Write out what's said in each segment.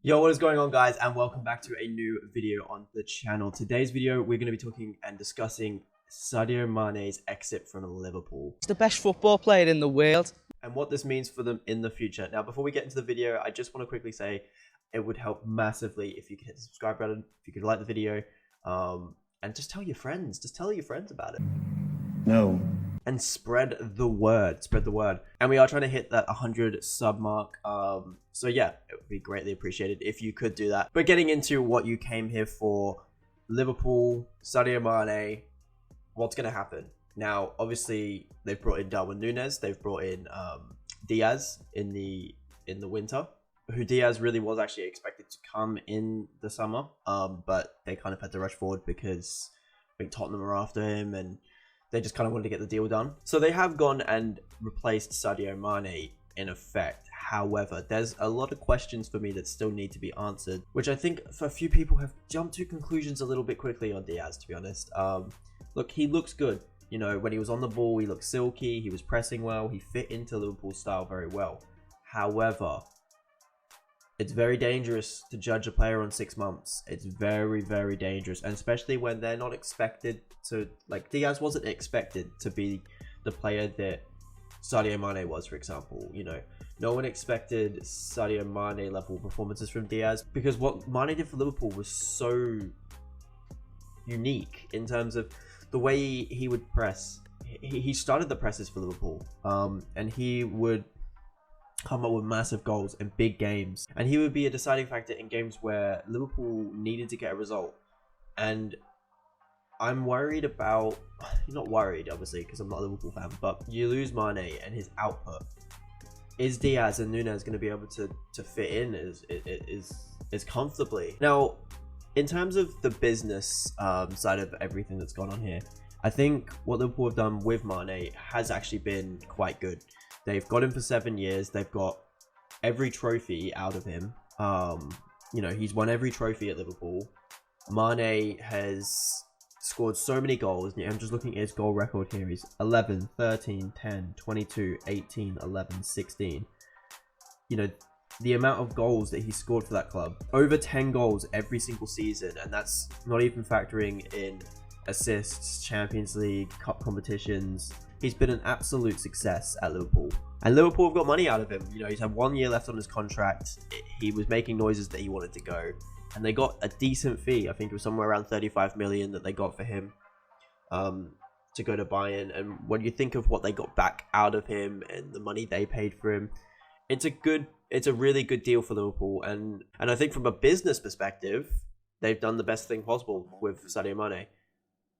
Yo, what is going on, guys, and welcome back to a new video on the channel. Today's video, we're going to be talking and discussing Sadio Mane's exit from Liverpool. He's the best football player in the world. And what this means for them in the future. Now, before we get into the video, I just want to quickly say it would help massively if you could hit the subscribe button, if you could like the video, and just tell your friends. Just tell your friends about it. No. And spread the word. And we are trying to hit that 100 sub mark. So yeah, it would be greatly appreciated if you could do that. But getting into what you came here for, Liverpool, Sadio Mane, what's going to happen? Now, obviously, they've brought in Darwin Núñez. They've brought in Diaz in the winter. Who Diaz really was actually expected to come in the summer. But they kind of had to rush forward because I think Tottenham are after him and they just kind of wanted to get the deal done. So they have gone and replaced Sadio Mane in effect. However, there's a lot of questions for me that still need to be answered, which I think for a few people have jumped to conclusions a little bit quickly on Diaz, to be honest. Look, he looks good. You know, when he was on the ball, he looked silky. He was pressing well. He fit into Liverpool's style very well. However, it's very dangerous to judge a player on 6 months. It's very, very dangerous. And especially when they're not expected to, like, Diaz wasn't expected to be the player that Sadio Mane was, for example. You know, no one expected Sadio Mane level performances from Diaz because what Mane did for Liverpool was so unique in terms of the way he would press. He started the presses for Liverpool, and he would come up with massive goals in big games, and he would be a deciding factor in games where Liverpool needed to get a result. And I'm worried about, not worried obviously because I'm not a Liverpool fan, but you lose Mane and his output. Is Diaz and Núñez going to be able to fit in as comfortably? Now, in terms of the business side of everything that's gone on here, I think what Liverpool have done with Mane has actually been quite good. They've got him for 7 years. They've got every trophy out of him. You know, he's won every trophy at Liverpool. Mane has scored so many goals. I'm just looking at his goal record here. He's 11, 13, 10, 22, 18, 11, 16. You know, the amount of goals that he scored for that club. Over 10 goals every single season. And that's not even factoring in assists, Champions League, cup competitions. He's been an absolute success at Liverpool. And Liverpool have got money out of him. You know, he's had 1 year left on his contract. He was making noises that he wanted to go. And they got a decent fee. I think it was somewhere around 35 million that they got for him to go to Bayern. And when you think of what they got back out of him and the money they paid for him, it's a really good deal for Liverpool. And I think from a business perspective, they've done the best thing possible with Sadio Mane.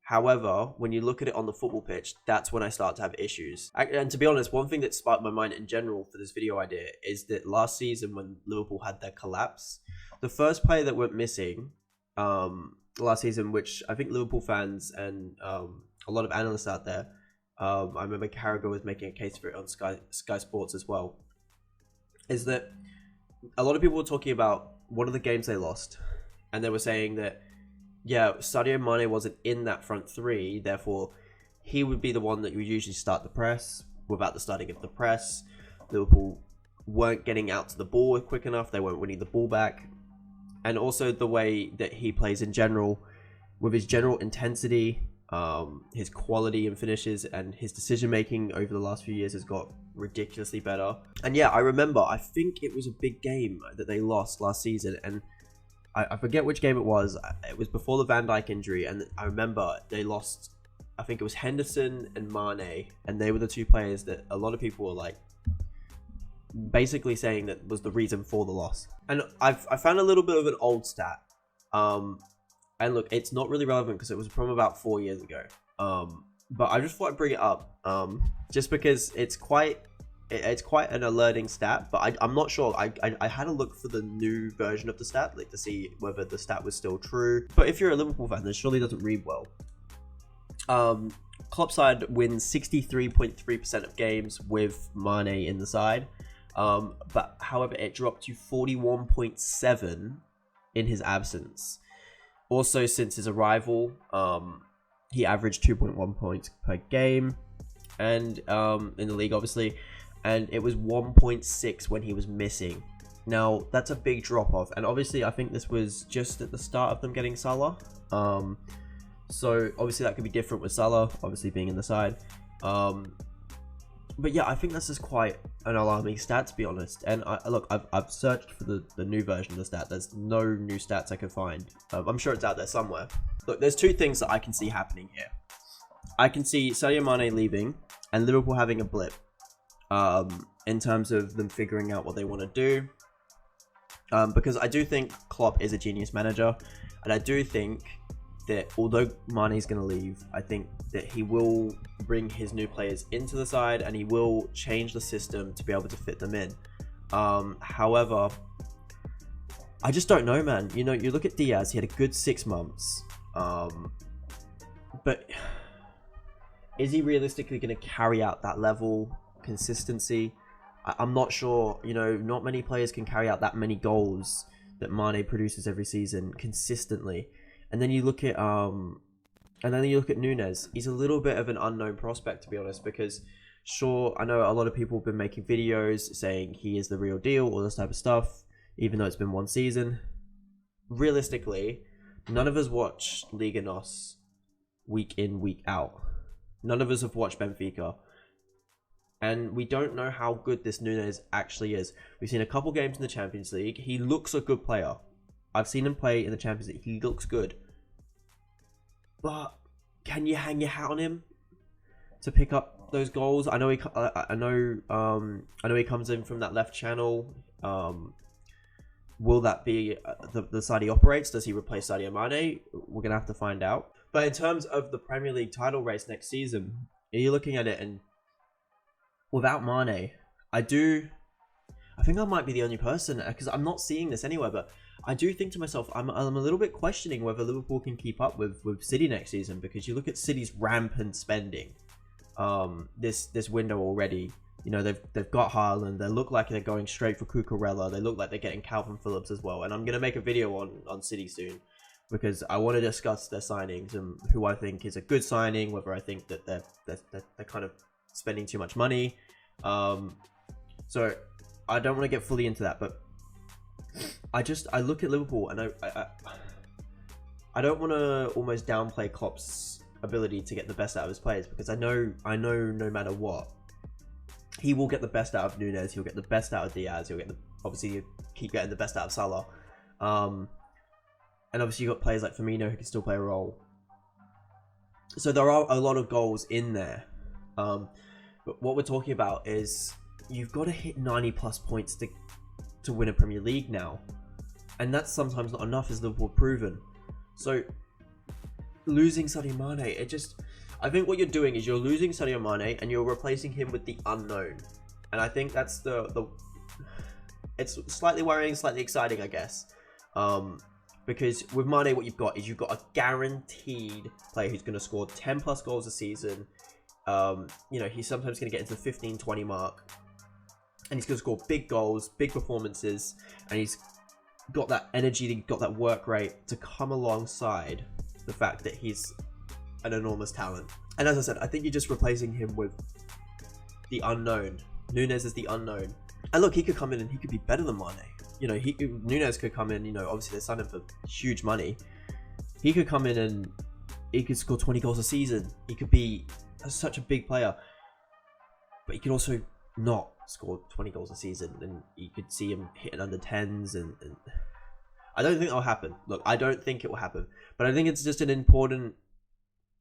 However, when you look at it on the football pitch, that's when I start to have issues. And to be honest, one thing that sparked my mind in general for this video idea is that last season when Liverpool had their collapse, the first player that went missing last season, which I think Liverpool fans and a lot of analysts out there, I remember Carragher was making a case for it on Sky Sports as well, is that a lot of people were talking about what are the games they lost. And they were saying that, yeah, Sadio Mane wasn't in that front three, therefore he would be the one that would usually start the press. Without the starting of the press, Liverpool weren't getting out to the ball quick enough, they weren't winning the ball back. And also the way that he plays in general, with his general intensity, his quality and finishes, and his decision making over the last few years has got ridiculously better. And yeah, I remember, I think it was a big game that they lost last season, and I forget which game it was. It was before the Van Dijk injury, and I remember they lost, I think it was Henderson and Mane, and they were the two players that a lot of people were like basically saying that was the reason for the loss. And I found a little bit of an old stat, and look, it's not really relevant because it was from about 4 years ago, but I just thought I'd bring it up just because it's quite an alerting stat, but I'm not sure. I had a look for the new version of the stat, like to see whether the stat was still true. But if you're a Liverpool fan, this surely doesn't read well. Klopp's side wins 63.3% of games with Mane in the side, but however, it dropped to 41.7 in his absence. Also, since his arrival, he averaged 2.1 points per game, and in the league, obviously. And it was 1.6 when he was missing. Now, that's a big drop off. And obviously, I think this was just at the start of them getting Salah. So obviously that could be different with Salah, obviously being in the side. But yeah, I think this is quite an alarming stat, to be honest. And look, I've searched for the new version of the stat. There's no new stats I could find. I'm sure it's out there somewhere. Look, there's two things that I can see happening here. I can see Sadio Mane leaving and Liverpool having a blip in terms of them figuring out what they want to do. Because I do think Klopp is a genius manager. And I do think that although Mane is going to leave, I think that he will bring his new players into the side and he will change the system to be able to fit them in. However, I just don't know, man. You know, you look at Diaz, he had a good 6 months. But is he realistically going to carry out that level consistency? I'm not sure. You know, not many players can carry out that many goals that Mane produces every season consistently. And then you look at Nunez. He's a little bit of an unknown prospect, to be honest, because sure, I know a lot of people have been making videos saying he is the real deal, all this type of stuff, even though it's been 1 season. Realistically, none of us watch Liga NOS week in, week out. None of us have watched Benfica. And we don't know how good this Nunez actually is. We've seen a couple games in the Champions League. He looks a good player. I've seen him play in the Champions League. He looks good. But can you hang your hat on him to pick up those goals? I know he comes in from that left channel. Will that be the side he operates? Does he replace Sadio Mane? We're gonna have to find out. But in terms of the Premier League title race next season, you're looking at it, and without Mane, I think I might be the only person, because I'm not seeing this anywhere, but I do think to myself, I'm a little bit questioning whether Liverpool can keep up with City next season, because you look at City's rampant spending this window already. You know, they've got Haaland, they look like they're going straight for Cucurella, they look like they're getting Calvin Phillips as well, and I'm going to make a video on City soon, because I want to discuss their signings and who I think is a good signing, whether I think that they're kind of spending too much money. So I don't want to get fully into that, but I look at Liverpool and I don't want to almost downplay Klopp's ability to get the best out of his players, because I know no matter what, he will get the best out of Nunez, he'll get the best out of Diaz, obviously he'll keep getting the best out of Salah. And obviously you've got players like Firmino who can still play a role. So there are a lot of goals in there. But what we're talking about is you've got to hit 90 plus points to win a Premier League now. And that's sometimes not enough, as Liverpool proven. So losing Sadio Mane, I think what you're doing is you're losing Sadio Mane and you're replacing him with the unknown. And I think that's it's slightly worrying, slightly exciting, I guess. Because with Mane, what you've got is you've got a guaranteed player who's going to score 10 plus goals a season. You know, he's sometimes going to get into the 15-20 mark. And he's going to score big goals, big performances. And he's got that energy, got that work rate to come alongside the fact that he's an enormous talent. And as I said, I think you're just replacing him with the unknown. Nunez is the unknown. And look, he could come in and he could be better than Mane. You know, Nunez could come in, you know, obviously they signed him for huge money. He could come in and he could score 20 goals a season. He could be such a big player. But he could also not score 20 goals a season. And you could see him hitting under 10s. And I don't think that'll happen. Look, I don't think it will happen. But I think it's just an important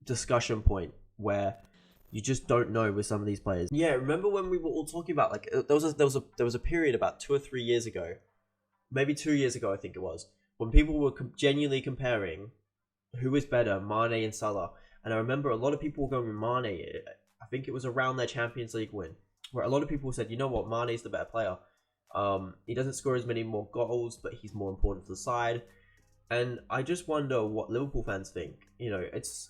discussion point where you just don't know with some of these players. Yeah, remember when we were all talking about, like, there was a period about 2 or 3 years ago, maybe 2 years ago I think it was, when people were genuinely comparing who is better, Mane and Salah. And I remember a lot of people were going with Mane. I think it was around their Champions League win, where a lot of people said, you know what, Mane's the better player. He doesn't score as many more goals, but he's more important for the side. And I just wonder what Liverpool fans think. You know, it's...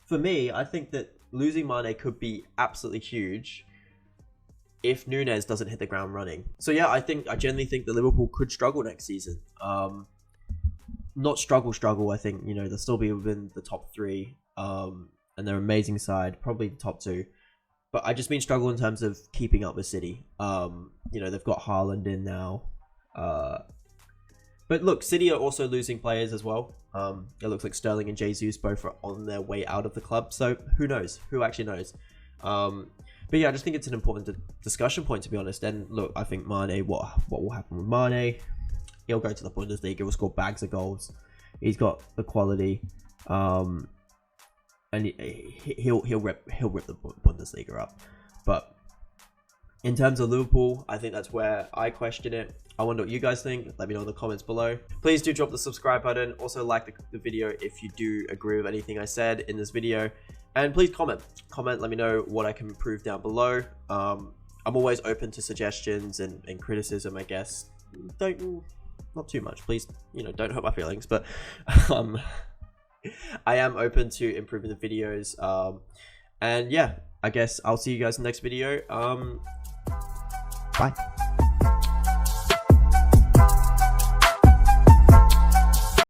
For me, I think that losing Mane could be absolutely huge if Nunez doesn't hit the ground running. So yeah, I generally think that Liverpool could struggle next season. Not struggle. I think, you know, they'll still be within the top 3. And they're an amazing side, probably the top 2. But I just mean struggle in terms of keeping up with City. You know, they've got Haaland in now. But look, City are also losing players as well. It looks like Sterling and Jesus both are on their way out of the club. So who knows? Who actually knows? But yeah, I just think it's an important discussion point, to be honest. And look, I think Mane, what will happen with Mane? He'll go to the Bundesliga. He'll score bags of goals. He's got the quality, and he'll rip the Bundesliga up. But in terms of Liverpool, I think that's where I question it. I wonder what you guys think. Let me know in the comments below. Please do drop the subscribe button. Also like the video if you do agree with anything I said in this video. And please comment. Let me know what I can improve down below. I'm always open to suggestions and criticism, I guess. Not too much, please. Don't hurt my feelings. But I am open to improving the videos. And yeah, I guess I'll see you guys in the next video. Bye.